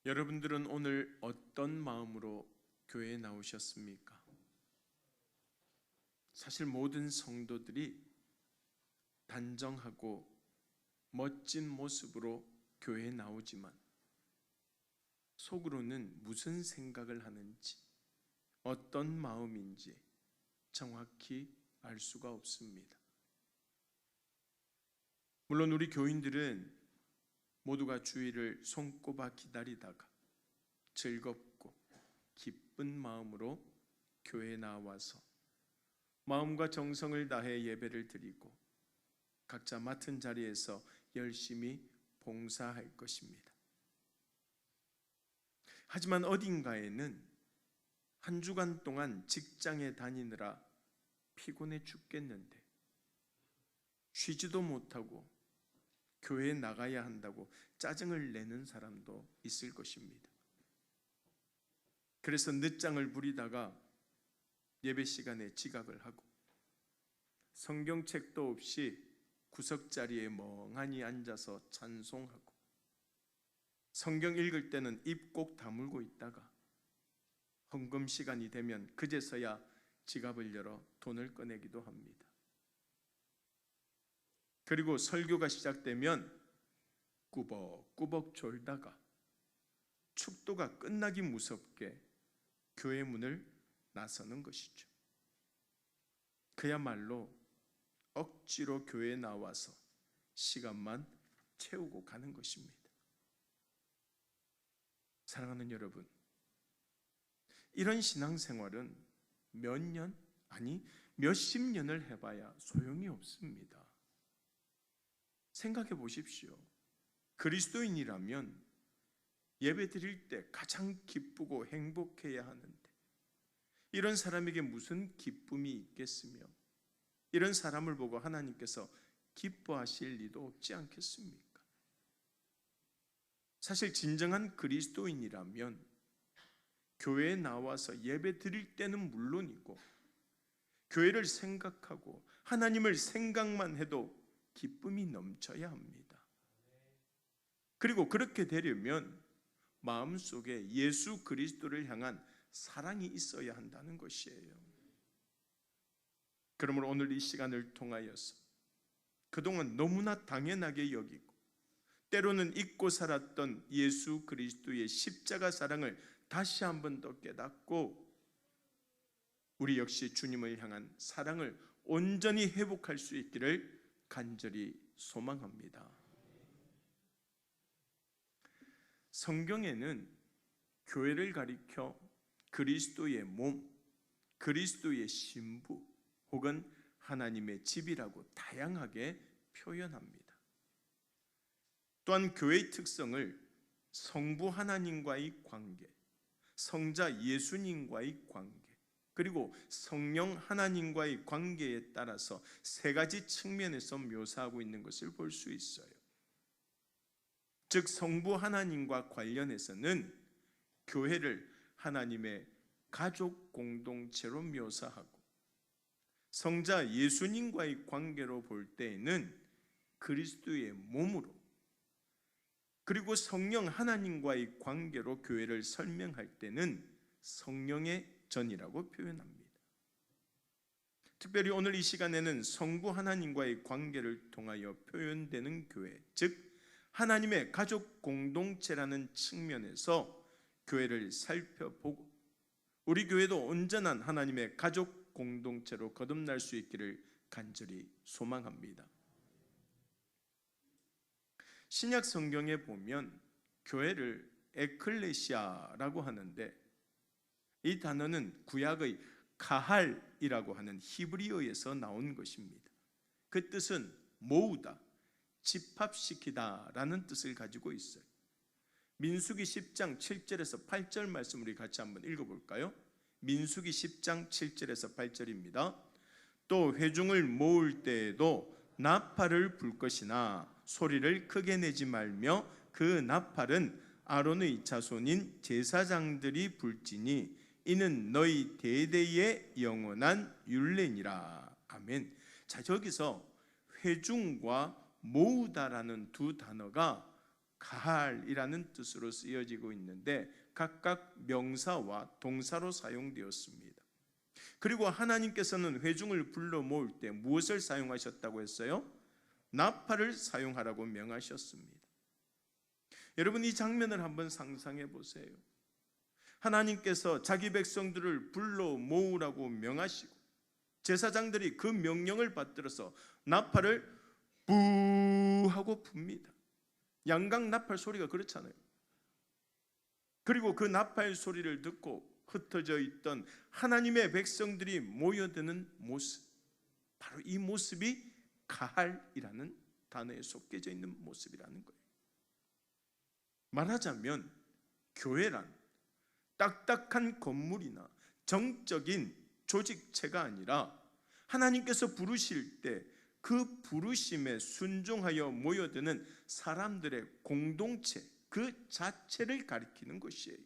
여러분들은 오늘 어떤 마음으로 교회에 나오셨습니까? 사실 모든 성도들이 단정하고 멋진 모습으로 교회에 나오지만 속으로는 무슨 생각을 하는지, 어떤 마음인지 정확히 알 수가 없습니다. 물론 우리 교인들은 모두가 주일을 손꼽아 기다리다가 즐겁고 기쁜 마음으로 교회에 나와서 마음과 정성을 다해 예배를 드리고 각자 맡은 자리에서 열심히 봉사할 것입니다. 하지만 어딘가에는 한 주간 동안 직장에 다니느라 피곤해 죽겠는데 쉬지도 못하고 교회에 나가야 한다고 짜증을 내는 사람도 있을 것입니다. 그래서 늦장을 부리다가 예배 시간에 지각을 하고 성경책도 없이 구석자리에 멍하니 앉아서 찬송하고 성경 읽을 때는 입 꼭 다물고 있다가 헌금 시간이 되면 그제서야 지갑을 열어 돈을 꺼내기도 합니다. 그리고 설교가 시작되면 꾸벅꾸벅 졸다가 축도가 끝나기 무섭게 교회 문을 나서는 것이죠. 그야말로 억지로 교회에 나와서 시간만 채우고 가는 것입니다. 사랑하는 여러분, 이런 신앙생활은 몇 년, 아니 몇십 년을 해봐야 소용이 없습니다. 생각해 보십시오. 그리스도인이라면 예배 드릴 때 가장 기쁘고 행복해야 하는데 이런 사람에게 무슨 기쁨이 있겠으며 이런 사람을 보고 하나님께서 기뻐하실 리도 없지 않겠습니까? 사실 진정한 그리스도인이라면 교회에 나와서 예배 드릴 때는 물론이고 교회를 생각하고 하나님을 생각만 해도 기쁨이 넘쳐야 합니다. 그리고 그렇게 되려면 마음속에 예수 그리스도를 향한 사랑이 있어야 한다는 것이에요. 그러므로 오늘 이 시간을 통하여서 그동안 너무나 당연하게 여기고 때로는 잊고 살았던 예수 그리스도의 십자가 사랑을 다시 한 번 더 깨닫고 우리 역시 주님을 향한 사랑을 온전히 회복할 수 있기를 간절히 소망합니다. 성경에는 교회를 가리켜 그리스도의 몸, 그리스도의 신부 혹은 하나님의 집이라고 다양하게 표현합니다. 또한 교회의 특성을 성부 하나님과의 관계, 성자 예수님과의 관계, 그리고 성령 하나님과의 관계에 따라서 세 가지 측면에서 묘사하고 있는 것을 볼 수 있어요. 즉 성부 하나님과 관련해서는 교회를 하나님의 가족 공동체로 묘사하고 성자 예수님과의 관계로 볼 때에는 그리스도의 몸으로, 그리고 성령 하나님과의 관계로 교회를 설명할 때는 성령의 전이라고 표현합니다. 특별히 오늘 이 시간에는 성부 하나님과의 관계를 통하여 표현되는 교회, 즉 하나님의 가족 공동체라는 측면에서 교회를 살펴보고 우리 교회도 온전한 하나님의 가족 공동체로 거듭날 수 있기를 간절히 소망합니다. 신약 성경에 보면 교회를 에클레시아라고 하는데 이 단어는 구약의 가할이라고 하는 히브리어에서 나온 것입니다. 그 뜻은 모으다, 집합시키다라는 뜻을 가지고 있어요. 민수기 10장 7절에서 8절 말씀 우리 같이 한번 읽어볼까요? 민수기 10장 7절에서 8절입니다. 또 회중을 모을 때에도 나팔을 불 것이나 소리를 크게 내지 말며 그 나팔은 아론의 자손인 제사장들이 불지니 이는 너희 대대의 영원한 율례니라. 아멘. 자, 여기서 회중과 모으다라는 두 단어가 가할이라는 뜻으로 쓰여지고 있는데 각각 명사와 동사로 사용되었습니다. 그리고 하나님께서는 회중을 불러 모을 때 무엇을 사용하셨다고 했어요? 나팔을 사용하라고 명하셨습니다. 여러분, 이 장면을 한번 상상해 보세요. 하나님께서 자기 백성들을 불러 모으라고 명하시고 제사장들이 그 명령을 받들어서 나팔을 부 하고 붑니다. 양각 나팔 소리가 그렇잖아요. 그리고 그 나팔 소리를 듣고 흩어져 있던 하나님의 백성들이 모여드는 모습, 바로 이 모습이 가할이라는 단어에 속해져 있는 모습이라는 거예요. 말하자면 교회란 딱딱한 건물이나 정적인 조직체가 아니라 하나님께서 부르실 때 그 부르심에 순종하여 모여드는 사람들의 공동체, 그 자체를 가리키는 것이에요.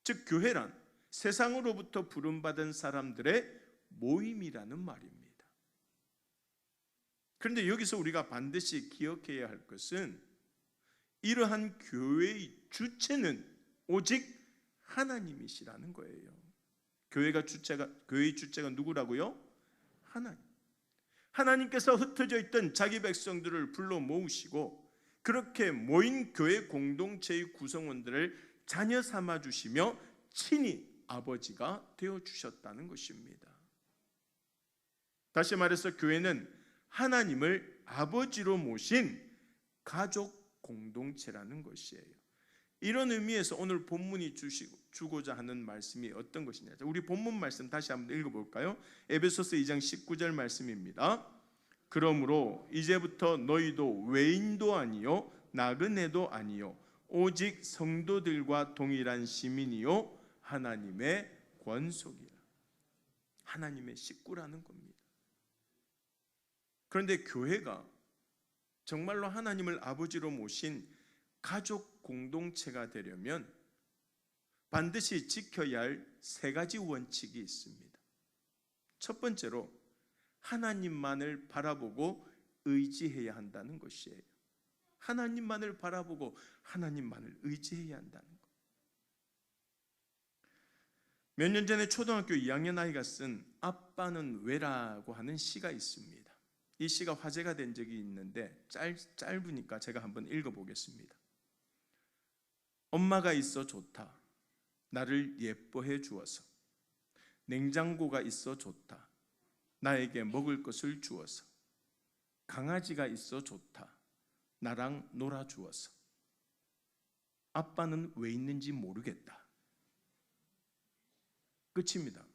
즉 교회란 세상으로부터 부름받은 사람들의 모임이라는 말입니다. 그런데 여기서 우리가 반드시 기억해야 할 것은 이러한 교회의 주체는 오직 하나님이시라는 거예요. 교회의 주체가 누구라고요? 하나님. 하나님께서 흩어져 있던 자기 백성들을 불러 모으시고 그렇게 모인 교회 공동체의 구성원들을 자녀 삼아 주시며 친히 아버지가 되어 주셨다는 것입니다. 다시 말해서 교회는 하나님을 아버지로 모신 가족 공동체라는 것이에요. 이런 의미에서 오늘 본문이 주고자 하는 말씀이 어떤 것이냐, 우리 본문 말씀 다시 한번 읽어볼까요? 에베소서 2장 19절 말씀입니다. 그러므로 이제부터 너희도 외인도 아니요 나그네도 아니요 오직 성도들과 동일한 시민이요 하나님의 권속이라. 하나님의 식구라는 겁니다. 그런데 교회가 정말로 하나님을 아버지로 모신 가족 공동체가 되려면 반드시 지켜야 할 세 가지 원칙이 있습니다. 첫 번째로 하나님만을 바라보고 의지해야 한다는 것이에요. 하나님만을 바라보고 하나님만을 의지해야 한다는 것. 몇 년 전에 초등학교 2학년 아이가 쓴 아빠는 왜라고 하는 시가 있습니다. 이 시가 화제가 된 적이 있는데 짧으니까 제가 한번 읽어보겠습니다. 엄마가 있어 좋다. 나를 예뻐해 주어서. 냉장고가 있어 좋다. 나에게 먹을 것을 주어서. 강아지가 있어 좋다. 나랑 놀아 주어서. 아빠는 왜 있는지 모르겠다. 끝입니다.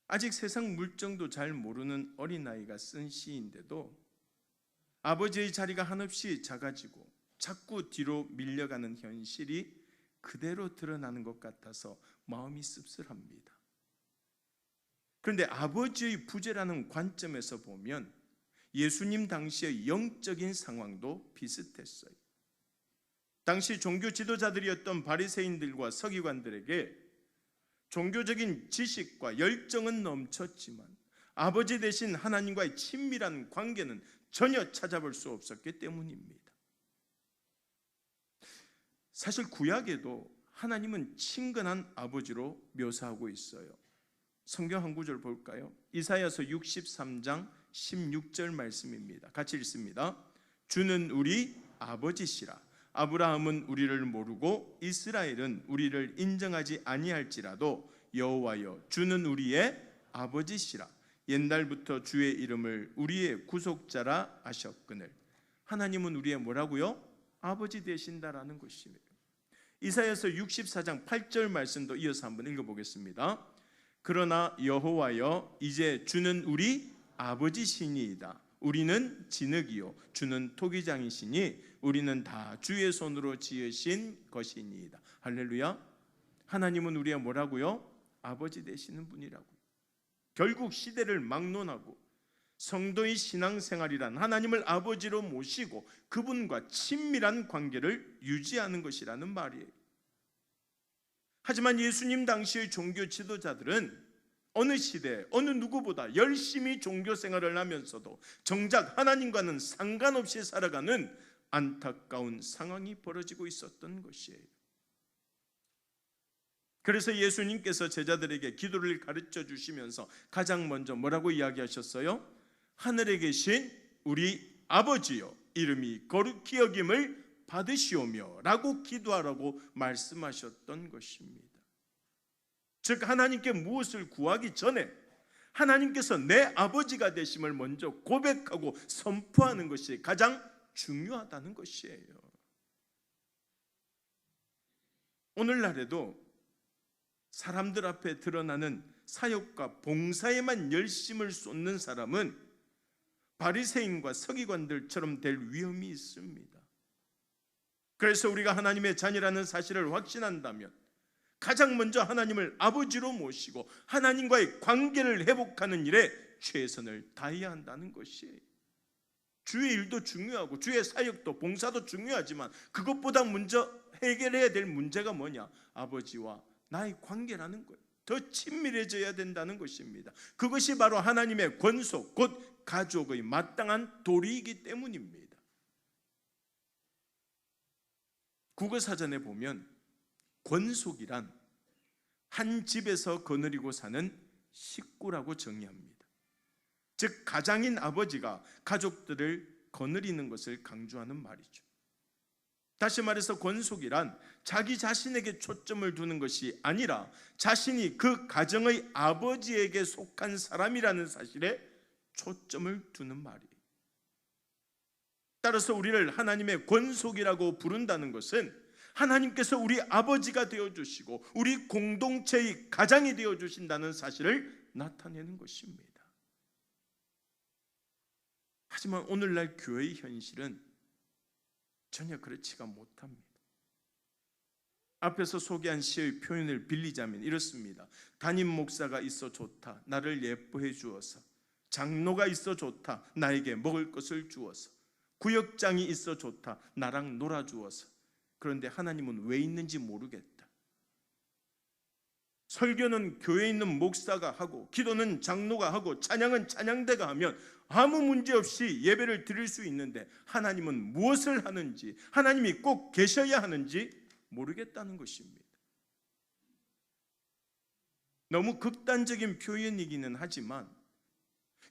아직 세상 물정도 잘 모르는 어린아이가 쓴 시인데도 아버지의 자리가 한없이 작아지고 자꾸 뒤로 밀려가는 현실이 그대로 드러나는 것 같아서 마음이 씁쓸합니다. 그런데 아버지의 부재라는 관점에서 보면 예수님 당시의 영적인 상황도 비슷했어요. 당시 종교 지도자들이었던 바리새인들과 서기관들에게 종교적인 지식과 열정은 넘쳤지만 아버지 대신 하나님과의 친밀한 관계는 전혀 찾아볼 수 없었기 때문입니다. 사실 구약에도 하나님은 친근한 아버지로 묘사하고 있어요. 성경 한 구절 볼까요? 이사야서 63장 16절 말씀입니다. 같이 읽습니다. 주는 우리 아버지시라. 아브라함은 우리를 모르고 이스라엘은 우리를 인정하지 아니할지라도 여호와여 주는 우리의 아버지시라. 옛날부터 주의 이름을 우리의 구속자라 하셨거늘. 하나님은 우리의 뭐라고요? 아버지 되신다라는 것입니다. 이사야서 64장 8절 말씀도 이어서 한번 읽어보겠습니다. 그러나 여호와여 이제 주는 우리 아버지시니이다. 우리는 진흙이요 주는 토기장이시니 우리는 다 주의 손으로 지으신 것이니이다. 할렐루야. 하나님은 우리의 뭐라고요? 아버지 되시는 분이라고요. 결국 시대를 막론하고 성도의 신앙생활이란 하나님을 아버지로 모시고 그분과 친밀한 관계를 유지하는 것이라는 말이에요. 하지만 예수님 당시의 종교 지도자들은 어느 시대 어느 누구보다 열심히 종교 생활을 하면서도 정작 하나님과는 상관없이 살아가는 안타까운 상황이 벌어지고 있었던 것이에요. 그래서 예수님께서 제자들에게 기도를 가르쳐 주시면서 가장 먼저 뭐라고 이야기하셨어요? 하늘에 계신 우리 아버지여, 이름이 거룩히 여김을 받으시오며 라고 기도하라고 말씀하셨던 것입니다. 즉 하나님께 무엇을 구하기 전에 하나님께서 내 아버지가 되심을 먼저 고백하고 선포하는 것이 가장 중요하다는 것이에요. 오늘날에도 사람들 앞에 드러나는 사역과 봉사에만 열심을 쏟는 사람은 바리새인과 서기관들처럼 될 위험이 있습니다. 그래서 우리가 하나님의 자녀라는 사실을 확신한다면 가장 먼저 하나님을 아버지로 모시고 하나님과의 관계를 회복하는 일에 최선을 다해야 한다는 것이에요. 주의 일도 중요하고 주의 사역도 봉사도 중요하지만 그것보다 먼저 해결해야 될 문제가 뭐냐? 아버지와 나의 관계라는 거예요. 더 친밀해져야 된다는 것입니다. 그것이 바로 하나님의 권속, 곧 가족의 마땅한 도리이기 때문입니다. 국어사전에 보면 권속이란 한 집에서 거느리고 사는 식구라고 정의합니다. 즉 가장인 아버지가 가족들을 거느리는 것을 강조하는 말이죠. 다시 말해서 권속이란 자기 자신에게 초점을 두는 것이 아니라 자신이 그 가정의 아버지에게 속한 사람이라는 사실에 초점을 두는 말이에요. 따라서 우리를 하나님의 권속이라고 부른다는 것은 하나님께서 우리 아버지가 되어주시고 우리 공동체의 가장이 되어주신다는 사실을 나타내는 것입니다. 하지만 오늘날 교회의 현실은 전혀 그렇지가 못합니다. 앞에서 소개한 시의 표현을 빌리자면 이렇습니다. 담임 목사가 있어 좋다, 나를 예뻐해 주어서. 장로가 있어 좋다, 나에게 먹을 것을 주어서. 구역장이 있어 좋다, 나랑 놀아주어서. 그런데 하나님은 왜 있는지 모르겠다. 설교는 교회에 있는 목사가 하고 기도는 장로가 하고 찬양은 찬양대가 하면 아무 문제 없이 예배를 드릴 수 있는데 하나님은 무엇을 하는지, 하나님이 꼭 계셔야 하는지 모르겠다는 것입니다. 너무 극단적인 표현이기는 하지만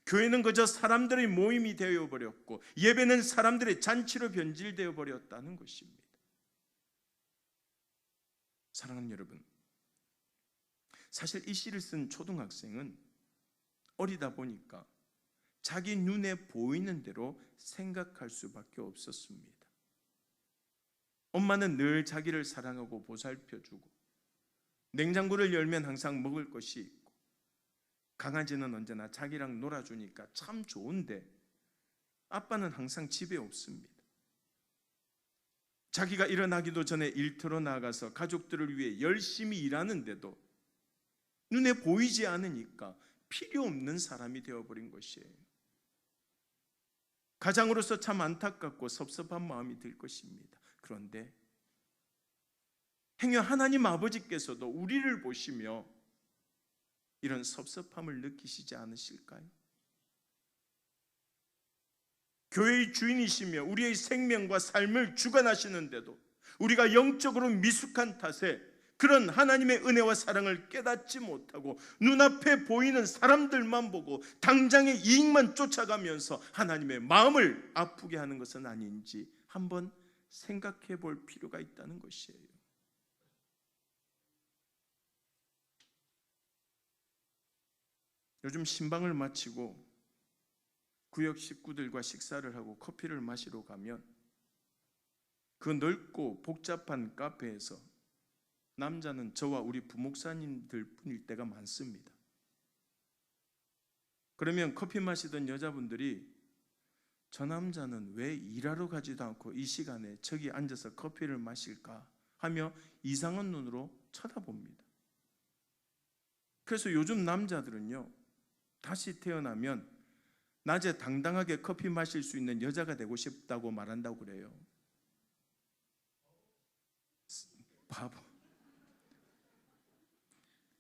교회는 그저 사람들의 모임이 되어버렸고 예배는 사람들의 잔치로 변질되어 버렸다는 것입니다. 사랑하는 여러분, 사실 이 시를 쓴 초등학생은 어리다 보니까 자기 눈에 보이는 대로 생각할 수밖에 없었습니다. 엄마는 늘 자기를 사랑하고 보살펴주고 냉장고를 열면 항상 먹을 것이 있고 강아지는 언제나 자기랑 놀아주니까 참 좋은데 아빠는 항상 집에 없습니다. 자기가 일어나기도 전에 일터로 나가서 가족들을 위해 열심히 일하는데도 눈에 보이지 않으니까 필요 없는 사람이 되어버린 것이에요. 가장으로서 참 안타깝고 섭섭한 마음이 들 것입니다. 그런데 행여 하나님 아버지께서도 우리를 보시며 이런 섭섭함을 느끼시지 않으실까요? 교회의 주인이시며 우리의 생명과 삶을 주관하시는데도 우리가 영적으로 미숙한 탓에 그런 하나님의 은혜와 사랑을 깨닫지 못하고 눈앞에 보이는 사람들만 보고 당장의 이익만 쫓아가면서 하나님의 마음을 아프게 하는 것은 아닌지 한번 생각해 볼 필요가 있다는 것이에요. 요즘 신방을 마치고 구역 식구들과 식사를 하고 커피를 마시러 가면 그 넓고 복잡한 카페에서 남자는 저와 우리 부목사님들 뿐일 때가 많습니다. 그러면 커피 마시던 여자분들이 저 남자는 왜 일하러 가지도 않고 이 시간에 저기 앉아서 커피를 마실까 하며 이상한 눈으로 쳐다봅니다. 그래서 요즘 남자들은요, 다시 태어나면 낮에 당당하게 커피 마실 수 있는 여자가 되고 싶다고 말한다고 그래요. 바보.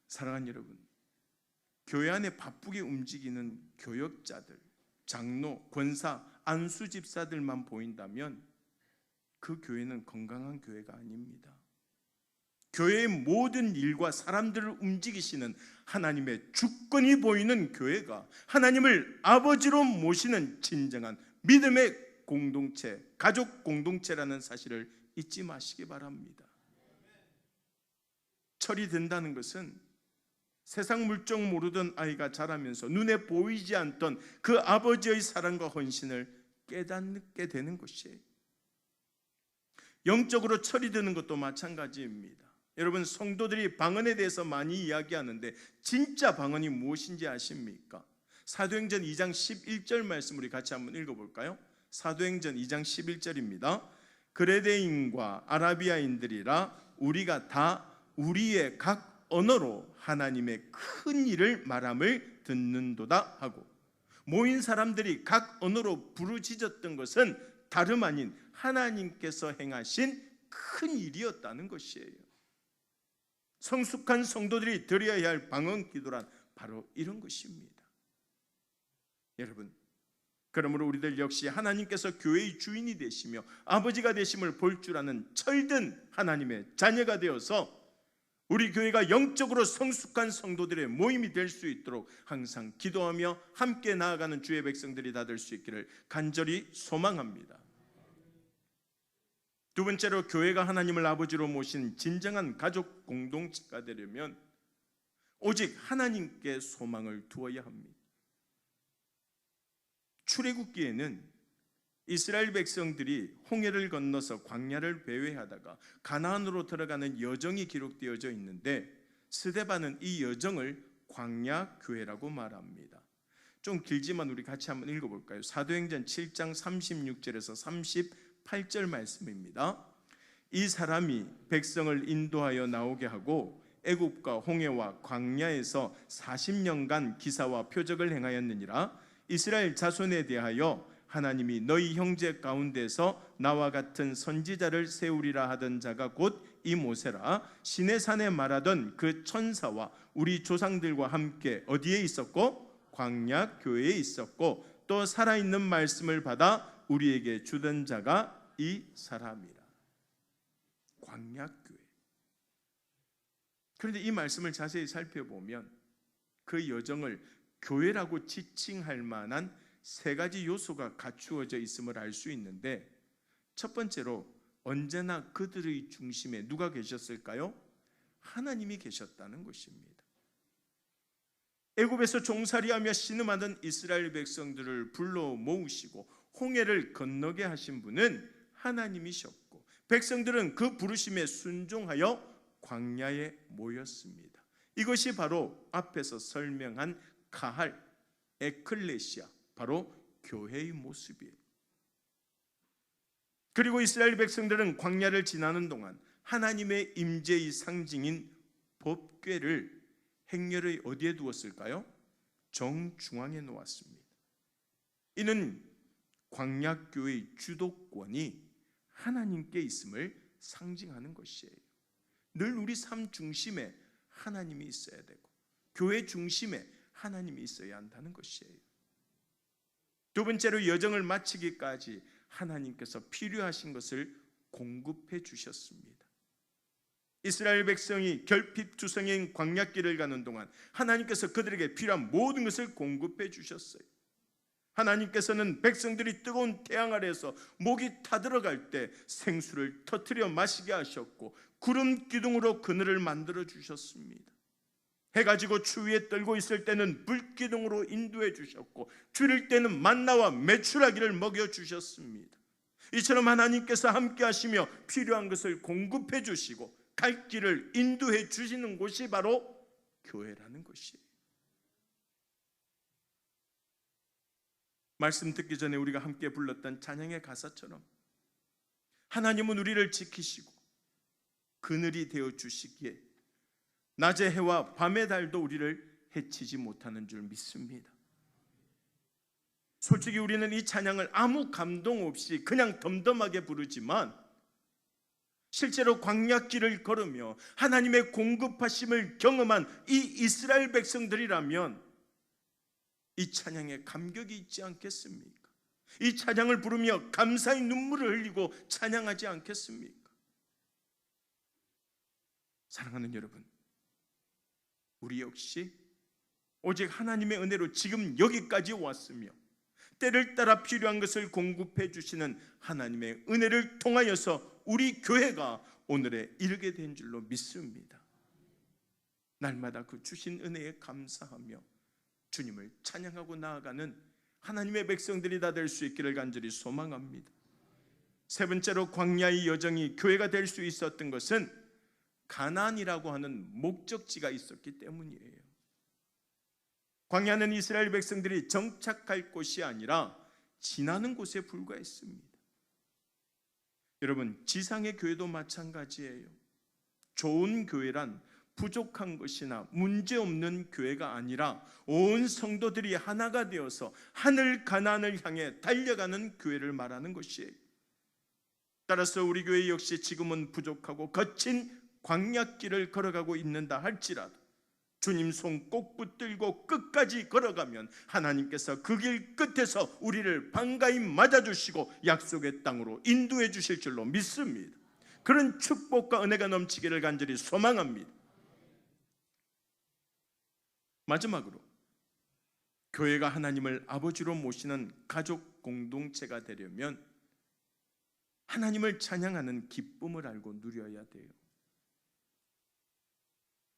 사랑하는 여러분, 교회 안에 바쁘게 움직이는 교역자들, 장로, 권사, 안수 집사들만 보인다면 그 교회는 건강한 교회가 아닙니다. 교회의 모든 일과 사람들을 움직이시는 하나님의 주권이 보이는 교회가 하나님을 아버지로 모시는 진정한 믿음의 공동체, 가족 공동체라는 사실을 잊지 마시기 바랍니다. 철이 든다는 것은 세상 물정 모르던 아이가 자라면서 눈에 보이지 않던 그 아버지의 사랑과 헌신을 깨닫게 되는 것이에요. 영적으로 철이 드는 것도 마찬가지입니다. 여러분, 성도들이 방언에 대해서 많이 이야기하는데 진짜 방언이 무엇인지 아십니까? 사도행전 2장 11절 말씀 우리 같이 한번 읽어볼까요? 사도행전 2장 11절입니다. 그레데인과 아라비아인들이라 우리가 다 우리의 각 언어로 하나님의 큰 일을 말함을 듣는도다 하고, 모인 사람들이 각 언어로 부르짖었던 것은 다름 아닌 하나님께서 행하신 큰 일이었다는 것이에요. 성숙한 성도들이 드려야 할 방언 기도란 바로 이런 것입니다. 여러분, 그러므로 우리들 역시 하나님께서 교회의 주인이 되시며 아버지가 되심을 볼 줄 아는 철든 하나님의 자녀가 되어서 우리 교회가 영적으로 성숙한 성도들의 모임이 될 수 있도록 항상 기도하며 함께 나아가는 주의 백성들이 다 될 수 있기를 간절히 소망합니다. 두 번째로, 교회가 하나님을 아버지로 모신 진정한 가족 공동체가 되려면 오직 하나님께 소망을 두어야 합니다. 출애굽기에는 이스라엘 백성들이 홍해를 건너서 광야를 배회하다가 가나안으로 들어가는 여정이 기록되어져 있는데 스데반은 이 여정을 광야 교회라고 말합니다. 좀 길지만 우리 같이 한번 읽어볼까요? 사도행전 7장 36절에서 38절 말씀입니다. 이 사람이 백성을 인도하여 나오게 하고 애굽과 홍해와 광야에서 40년간 기사와 표적을 행하였느니라. 이스라엘 자손에 대하여 하나님이 너희 형제 가운데서 나와 같은 선지자를 세우리라 하던 자가 곧 이 모세라. 시내산에 말하던 그 천사와 우리 조상들과 함께 어디에 있었고? 광야 교회에 있었고, 또 살아있는 말씀을 받아 우리에게 주던 자가 이 사람이라. 광야 교회. 그런데 이 말씀을 자세히 살펴보면 그 여정을 교회라고 지칭할 만한 세 가지 요소가 갖추어져 있음을 알 수 있는데, 첫 번째로 언제나 그들의 중심에 누가 계셨을까요? 하나님이 계셨다는 것입니다. 애굽에서 종살이하며 신음하던 이스라엘 백성들을 불러 모으시고 홍해를 건너게 하신 분은 하나님이셨고, 백성들은 그 부르심에 순종하여 광야에 모였습니다. 이것이 바로 앞에서 설명한 카할, 에클레시아, 바로 교회의 모습이에요. 그리고 이스라엘 백성들은 광야를 지나는 동안 하나님의 임재의 상징인 법궤를 행렬의 어디에 두었을까요? 정중앙에 놓았습니다. 이는 광야교회의 주도권이 하나님께 있음을 상징하는 것이에요. 늘 우리 삶 중심에 하나님이 있어야 되고 교회 중심에 하나님이 있어야 한다는 것이에요. 두 번째로, 여정을 마치기까지 하나님께서 필요하신 것을 공급해 주셨습니다. 이스라엘 백성이 결핍투성인 광야길을 가는 동안 하나님께서 그들에게 필요한 모든 것을 공급해 주셨어요. 하나님께서는 백성들이 뜨거운 태양 아래에서 목이 타들어갈 때 생수를 터뜨려 마시게 하셨고, 구름 기둥으로 그늘을 만들어 주셨습니다. 해가 지고 추위에 떨고 있을 때는 불기둥으로 인도해 주셨고, 줄일 때는 만나와 메추라기를 먹여 주셨습니다. 이처럼 하나님께서 함께 하시며 필요한 것을 공급해 주시고 갈 길을 인도해 주시는 곳이 바로 교회라는 것이에요. 말씀 듣기 전에 우리가 함께 불렀던 찬양의 가사처럼 하나님은 우리를 지키시고 그늘이 되어 주시기에 낮의 해와 밤의 달도 우리를 해치지 못하는 줄 믿습니다. 솔직히 우리는 이 찬양을 아무 감동 없이 그냥 덤덤하게 부르지만 실제로 광야길을 걸으며 하나님의 공급하심을 경험한 이 이스라엘 백성들이라면 이 찬양에 감격이 있지 않겠습니까? 이 찬양을 부르며 감사의 눈물을 흘리고 찬양하지 않겠습니까? 사랑하는 여러분, 우리 역시 오직 하나님의 은혜로 지금 여기까지 왔으며 때를 따라 필요한 것을 공급해 주시는 하나님의 은혜를 통하여서 우리 교회가 오늘에 이르게 된 줄로 믿습니다. 날마다 그 주신 은혜에 감사하며 주님을 찬양하고 나아가는 하나님의 백성들이 다 될 수 있기를 간절히 소망합니다. 세 번째로 광야의 여정이 교회가 될 수 있었던 것은 가나안이라고 하는 목적지가 있었기 때문이에요. 광야는 이스라엘 백성들이 정착할 곳이 아니라 지나는 곳에 불과했습니다. 여러분, 지상의 교회도 마찬가지예요. 좋은 교회란 부족한 것이나 문제없는 교회가 아니라 온 성도들이 하나가 되어서 하늘 가나안을 향해 달려가는 교회를 말하는 것이에요. 따라서 우리 교회 역시 지금은 부족하고 거친 광야길을 걸어가고 있는다 할지라도 주님 손 꼭 붙들고 끝까지 걸어가면 하나님께서 그 길 끝에서 우리를 반가이 맞아주시고 약속의 땅으로 인도해 주실 줄로 믿습니다. 그런 축복과 은혜가 넘치기를 간절히 소망합니다. 마지막으로 교회가 하나님을 아버지로 모시는 가족 공동체가 되려면 하나님을 찬양하는 기쁨을 알고 누려야 돼요.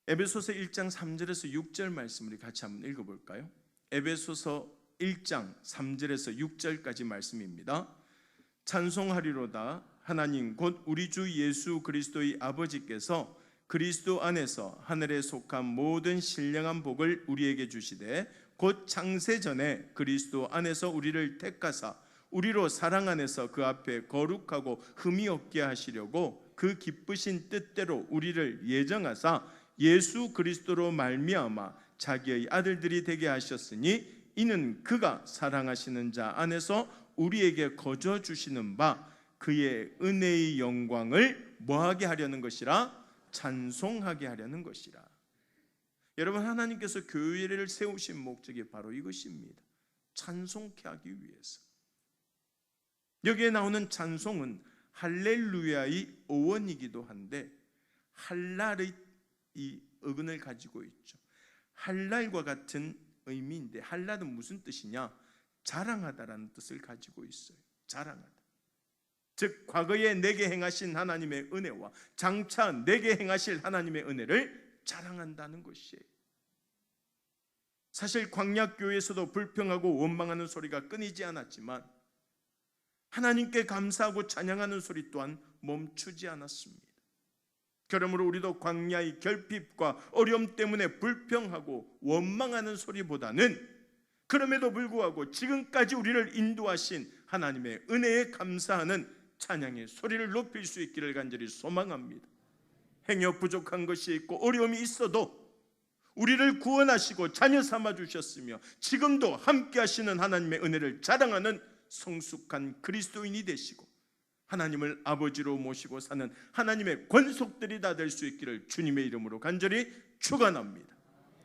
에베소서 1장 3절에서 6절 말씀 우리 같이 한번 읽어볼까요? 에베소서 1장 3절에서 6절까지 말씀입니다. 찬송하리로다 하나님 곧 우리 주 예수 그리스도의 아버지께서 그리스도 안에서 하늘에 속한 모든 신령한 복을 우리에게 주시되 곧 창세전에 그리스도 안에서 우리를 택하사 우리로 사랑 안에서 그 앞에 거룩하고 흠이 없게 하시려고 그 기쁘신 뜻대로 우리를 예정하사 예수 그리스도로 말미암아 자기의 아들들이 되게 하셨으니 이는 그가 사랑하시는 자 안에서 우리에게 거저 주시는 바 그의 은혜의 영광을 뭐하게 하려는 것이라? 찬송하게 하려는 것이라. 여러분, 하나님께서 교회를 세우신 목적이 바로 이것입니다. 찬송케 하기 위해서. 여기에 나오는 찬송은 할렐루야의 어원이기도 한데 할랄의 이 어근을 가지고 있죠. 할랄과 같은 의미인데 할랄은 무슨 뜻이냐? 자랑하다라는 뜻을 가지고 있어요. 자랑하다. 즉 과거에 내게 행하신 하나님의 은혜와 장차 내게 행하실 하나님의 은혜를 자랑한다는 것이에요. 사실 광야교회에서도 불평하고 원망하는 소리가 끊이지 않았지만 하나님께 감사하고 찬양하는 소리 또한 멈추지 않았습니다. 그러므로 우리도 광야의 결핍과 어려움 때문에 불평하고 원망하는 소리보다는 그럼에도 불구하고 지금까지 우리를 인도하신 하나님의 은혜에 감사하는 찬양의 소리를 높일 수 있기를 간절히 소망합니다. 행여 부족한 것이 있고 어려움이 있어도 우리를 구원하시고 자녀 삼아 주셨으며 지금도 함께 하시는 하나님의 은혜를 자랑하는 성숙한 그리스도인이 되시고 하나님을 아버지로 모시고 사는 하나님의 권속들이 다 될 수 있기를 주님의 이름으로 간절히 축원합니다.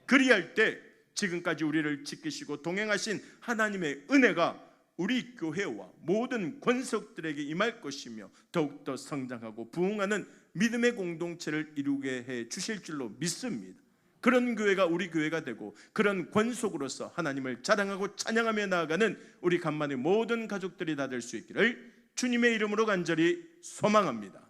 그리할 때 지금까지 우리를 지키시고 동행하신 하나님의 은혜가 우리 교회와 모든 권속들에게 임할 것이며 더욱더 성장하고 부흥하는 믿음의 공동체를 이루게 해 주실 줄로 믿습니다. 그런 교회가 우리 교회가 되고 그런 권속으로서 하나님을 자랑하고 찬양하며 나아가는 우리 간만의 모든 가족들이 다 될 수 있기를 주님의 이름으로 간절히 소망합니다.